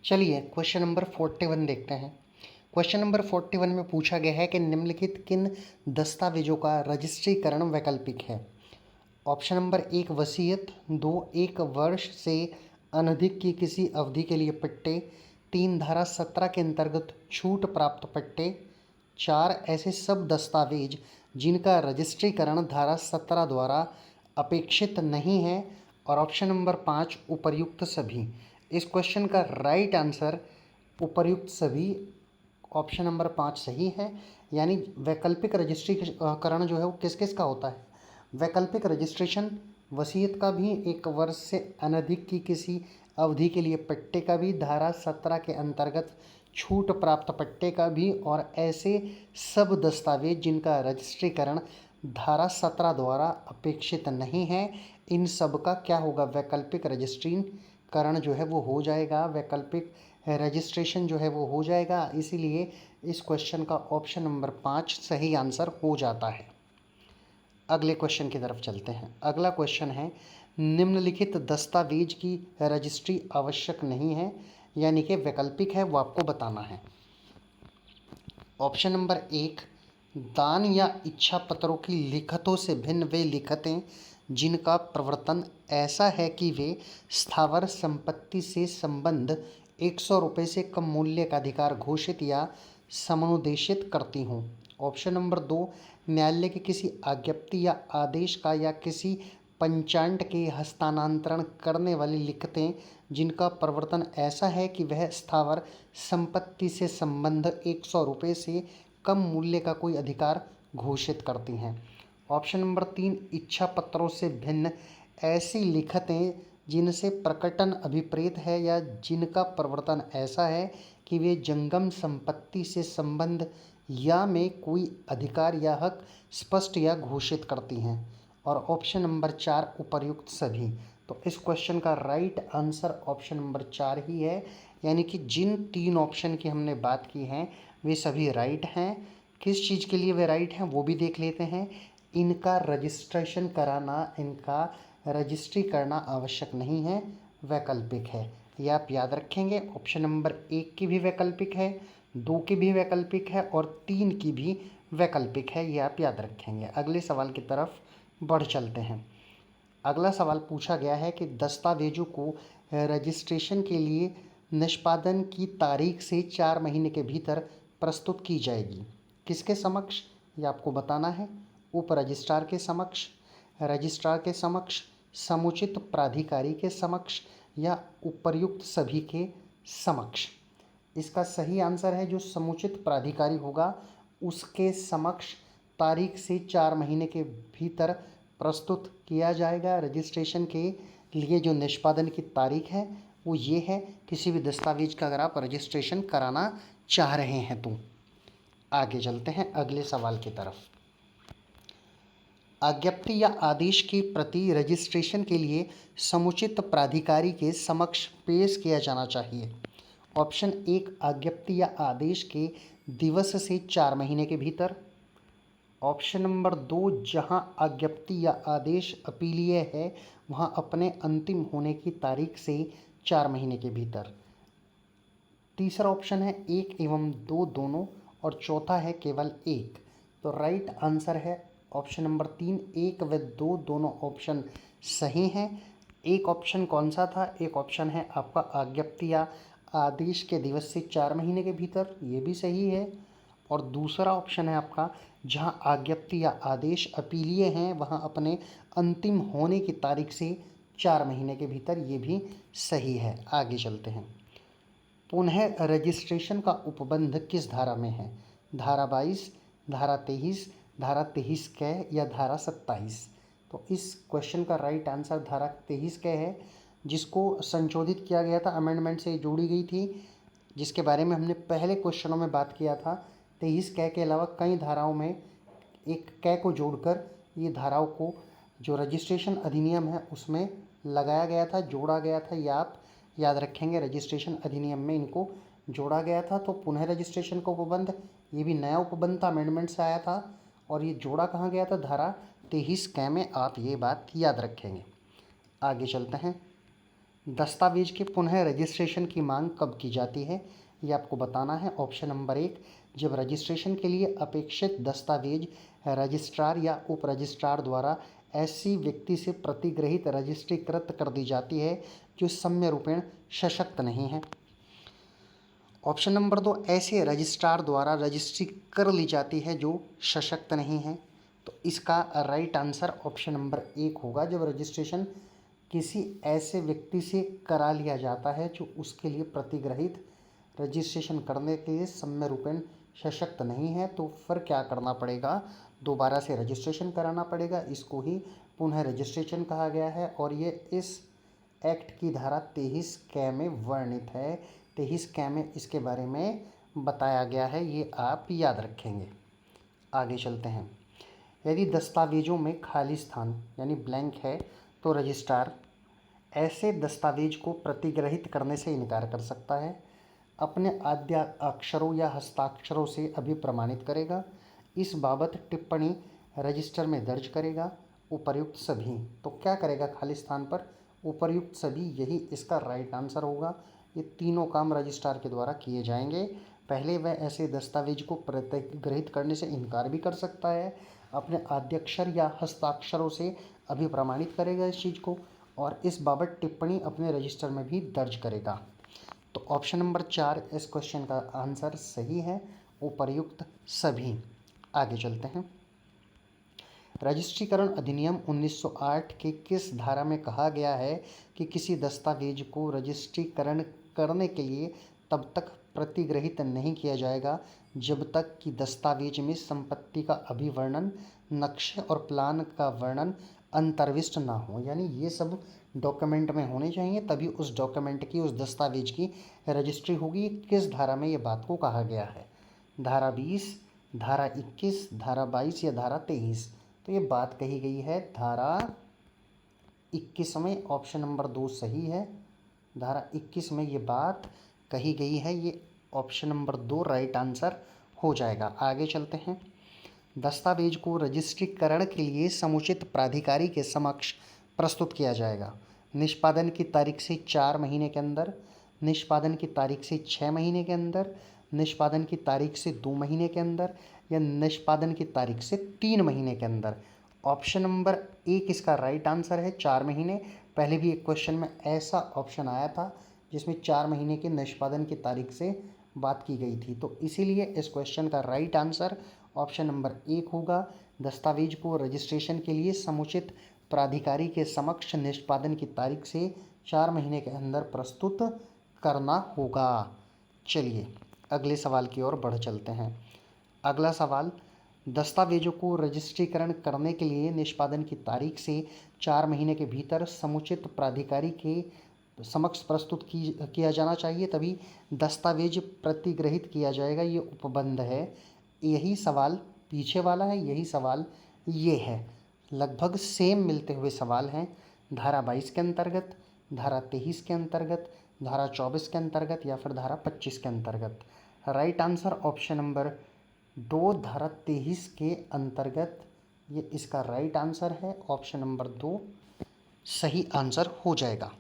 चलिए question number 41 देखते हैं। क्वेश्चन नंबर 41 में पूछा गया है कि निम्नलिखित किन दस्तावेजों का रजिस्ट्रीकरण वैकल्पिक है। ऑप्शन नंबर 1 वसीयत, 2 1 वर्ष से अनधिक की किसी अवधि के लिए पट्टे, 3 धारा 17 के अंतर्गत छूट प्राप्त पट्टे, 4 ऐसे सब दस्तावेज जिनका रजिस्ट्रीकरण धारा 17 द्वारा अपेक्षित नहीं है, और ऑप्शन नंबर 5 उपर्युक्त सभी। इस क्वेश्चन का राइट आंसर उपर्युक्त सभी ऑप्शन नंबर 5 सही है। यानी वैकल्पिक रजिस्ट्रीकरण जो है वो किस किस का होता है। वैकल्पिक रजिस्ट्रेशन वसीयत का भी, 1 वर्ष से अनधिक की किसी अवधि के लिए पट्टे का भी, धारा 17 के अंतर्गत छूट प्राप्त पट्टे का भी, और ऐसे सब दस्तावेज जिनका रजिस्ट्रीकरण धारा 17 द्वारा अपेक्षित नहीं है, इन सब का क्या होगा, वैकल्पिक रजिस्ट्रीकरण जो है वो हो जाएगा, वैकल्पिक रजिस्ट्रेशन जो है वो हो जाएगा। इसीलिए इस क्वेश्चन का ऑप्शन नंबर 5 सही आंसर हो जाता है। अगले क्वेश्चन की तरफ चलते हैं। अगला क्वेश्चन है, निम्नलिखित दस्तावेज की रजिस्ट्री आवश्यक नहीं है, यानी कि वैकल्पिक है, वो आपको बताना है। ऑप्शन नंबर 1 दान या इच्छा पत्रों की लिखतों से भिन्न वे लिखतें जिनका प्रवर्तन ऐसा है कि वे स्थावर संपत्ति से संबंध 100 रुपये से कम मूल्य का अधिकार घोषित या समनुदेशित करती हों। ऑप्शन नंबर 2 न्यायालय के किसी आज्ञप्ति या आदेश का या किसी पंचांग के हस्तांतरण करने वाली लिखतें जिनका प्रवर्तन ऐसा है कि वह स्थावर संपत्ति से संबंध 100 रुपये से कम मूल्य का कोई अधिकार घोषित करती हैं। ऑप्शन नंबर 3 इच्छा पत्रों से भिन्न ऐसी लिखतें जिनसे प्रकटन अभिप्रेत है या जिनका प्रवर्तन ऐसा है कि वे जंगम संपत्ति से संबंध या में कोई अधिकार या हक स्पष्ट या घोषित करती हैं। और ऑप्शन नंबर 4 उपर्युक्त सभी। तो इस क्वेश्चन का राइट आंसर ऑप्शन नंबर 4 ही है। यानी कि जिन 3 ऑप्शन की हमने बात की हैं वे सभी राइट हैं। किस चीज़ के लिए वे राइट हैं वो भी देख लेते हैं। इनका रजिस्ट्रेशन कराना, इनका रजिस्ट्री करना आवश्यक नहीं है, वैकल्पिक है। ये आप याद रखेंगे। ऑप्शन नंबर 1 की भी वैकल्पिक है, 2 की भी वैकल्पिक है और 3 की भी वैकल्पिक है। ये आप याद रखेंगे। अगले सवाल की तरफ बढ़ चलते हैं। अगला सवाल पूछा गया है कि दस्तावेजों को रजिस्ट्रेशन के लिए निष्पादन की तारीख से 4 महीने के भीतर प्रस्तुत की जाएगी। किसके समक्ष, ये आपको बताना है। उप रजिस्ट्रार के समक्ष, रजिस्ट्रार के समक्ष, समुचित प्राधिकारी के समक्ष या उपर्युक्त सभी के समक्ष। इसका सही आंसर है जो समुचित प्राधिकारी होगा उसके समक्ष तारीख से 4 महीने के भीतर प्रस्तुत किया जाएगा। रजिस्ट्रेशन के लिए जो निष्पादन की तारीख है वो ये है, किसी भी दस्तावेज का अगर आप रजिस्ट्रेशन कराना चाह रहे हैं तो। आगे चलते हैं अगले सवाल की तरफ। आज्ञप्ति या आदेश की प्रति रजिस्ट्रेशन के लिए समुचित प्राधिकारी के समक्ष पेश किया जाना चाहिए। ऑप्शन 1 आज्ञप्ति या आदेश के दिवस से 4 महीने के भीतर। ऑप्शन नंबर 2 जहां आज्ञप्ति या आदेश अपीलीय है वहां अपने अंतिम होने की तारीख से 4 महीने के भीतर। तीसरा ऑप्शन है 1 एवं 2 दोनों, और चौथा है केवल 1। तो राइट आंसर है ऑप्शन नंबर 3, 1 व 2 दोनों ऑप्शन सही हैं। एक ऑप्शन कौन सा था, एक ऑप्शन है आपका आज्ञप्ति या आदेश के दिवस से 4 महीने के भीतर, ये भी सही है। और दूसरा ऑप्शन है आपका जहां आज्ञप्ति या आदेश अपीलीय हैं वहां अपने अंतिम होने की तारीख से 4 महीने के भीतर, ये भी सही है। आगे चलते हैं। पुनः रजिस्ट्रेशन का उपबंध किस धारा में है। धारा 22, धारा 23, धारा 23 क या धारा 27। तो इस क्वेश्चन का राइट आंसर धारा 23 क है, जिसको संशोधित किया गया था, अमेंडमेंट से जोड़ी गई थी, जिसके बारे में हमने पहले क्वेश्चनों में बात किया था। 23 क के अलावा कई धाराओं में एक क को जोड़कर ये धाराओं को जो रजिस्ट्रेशन अधिनियम है उसमें लगाया गया था, जोड़ा गया था। ये आप याद रखेंगे, रजिस्ट्रेशन अधिनियम में इनको जोड़ा गया था। तो पुनः रजिस्ट्रेशन का उपबंध, ये भी नया उपबंध था, अमेंडमेंट से आया था, और ये जोड़ा कहाँ गया था, धारा 23 क में। आप ये बात याद रखेंगे। आगे चलते हैं। दस्तावेज के पुनः रजिस्ट्रेशन की मांग कब की जाती है, ये आपको बताना है। ऑप्शन नंबर 1, जब रजिस्ट्रेशन के लिए अपेक्षित दस्तावेज रजिस्ट्रार या उप रजिस्ट्रार द्वारा ऐसी व्यक्ति से प्रतिग्रहित रजिस्ट्रीकृत कर दी जाती है जो सम्य रूपेण सशक्त नहीं है। ऑप्शन नंबर 2, ऐसे रजिस्ट्रार द्वारा रजिस्ट्री कर ली जाती है जो सशक्त नहीं है। तो इसका राइट आंसर ऑप्शन नंबर 1 होगा, जब रजिस्ट्रेशन किसी ऐसे व्यक्ति से करा लिया जाता है जो उसके लिए प्रतिग्रहित रजिस्ट्रेशन करने के लिए सम्य रूपेण सशक्त नहीं है, तो फिर क्या करना पड़ेगा, दोबारा से रजिस्ट्रेशन कराना पड़ेगा। इसको ही पुनः रजिस्ट्रेशन कहा गया है और ये इस एक्ट की धारा 23 क में वर्णित है। 23 क में इसके बारे में बताया गया है, ये आप याद रखेंगे। आगे चलते हैं। यदि दस्तावेजों में खाली स्थान यानी ब्लैंक है तो रजिस्ट्रार ऐसे दस्तावेज को प्रतिग्रहित करने से इनकार कर सकता है, अपने आद्य अक्षरों या हस्ताक्षरों से अभिप्रमाणित करेगा, इस बाबत टिप्पणी रजिस्टर में दर्ज करेगा, उपर्युक्त सभी। तो क्या करेगा खाली स्थान पर, उपर्युक्त सभी, यही इसका राइट आंसर होगा। ये तीनों काम रजिस्ट्रार के द्वारा किए जाएंगे। पहले वह ऐसे दस्तावेज को प्रतिग्रहित करने से इनकार भी कर सकता है, अपने आद्याक्षर या हस्ताक्षरों से अभिप्रमाणित करेगा इस चीज़ को, और इस बाबत टिप्पणी अपने रजिस्टर में भी दर्ज करेगा। तो ऑप्शन नंबर 4 इस क्वेश्चन का आंसर सही है, उपर्युक्त सभी। आगे चलते हैं। रजिस्ट्रीकरण अधिनियम 1908 के किस धारा में कहा गया है कि किसी दस्तावेज को रजिस्ट्रीकरण करने के लिए तब तक प्रतिग्रहित नहीं किया जाएगा जब तक कि दस्तावेज में संपत्ति का अभिवर्णन, नक्शे और प्लान का वर्णन अंतर्विष्ट ना हो। यानी ये सब डॉक्यूमेंट में होने चाहिए, तभी उस डॉक्यूमेंट की, उस दस्तावेज की रजिस्ट्री होगी। किस धारा में ये बात को कहा गया है, धारा 20, धारा 21, धारा 22 या धारा 23। तो ये बात कही गई है धारा 21 में। ऑप्शन नंबर 2 सही है, धारा 21 में ये बात कही गई है, ये ऑप्शन नंबर 2 राइट आंसर हो जाएगा। आगे चलते हैं। दस्तावेज को रजिस्ट्रीकरण के लिए समुचित प्राधिकारी के समक्ष प्रस्तुत किया जाएगा। निष्पादन की तारीख से 4 महीने के अंदर, निष्पादन की तारीख से 6 महीने के अंदर, निष्पादन की तारीख से 2 महीने के अंदर, या निष्पादन की तारीख से 3 महीने के अंदर। ऑप्शन नंबर 1 इसका राइट आंसर है, 4 महीने। पहले भी एक क्वेश्चन में ऐसा ऑप्शन आया था जिसमें 4 महीने के निष्पादन की तारीख से बात की गई थी, तो इसीलिए इस क्वेश्चन का राइट आंसर ऑप्शन नंबर 1 होगा। दस्तावेज को रजिस्ट्रेशन के लिए समुचित प्राधिकारी के समक्ष निष्पादन की तारीख से 4 महीने के अंदर प्रस्तुत करना होगा। चलिए अगले सवाल की ओर बढ़ चलते हैं। अगला सवाल, दस्तावेजों को रजिस्ट्रीकरण करने के लिए निष्पादन की तारीख से 4 महीने के भीतर समुचित प्राधिकारी के समक्ष प्रस्तुत किया जाना चाहिए, तभी दस्तावेज प्रतिग्रहित किया जाएगा। ये उपबंध है। यही सवाल पीछे वाला है, यही सवाल ये है, लगभग सेम मिलते हुए सवाल हैं। धारा 22 के अंतर्गत, धारा 23 के अंतर्गत, धारा 24 के अंतर्गत या फिर धारा 25 के अंतर्गत। राइट आंसर ऑप्शन नंबर 2 धारा 23 के अंतर्गत, ये इसका राइट आंसर है। ऑप्शन नंबर 2 सही आंसर हो जाएगा।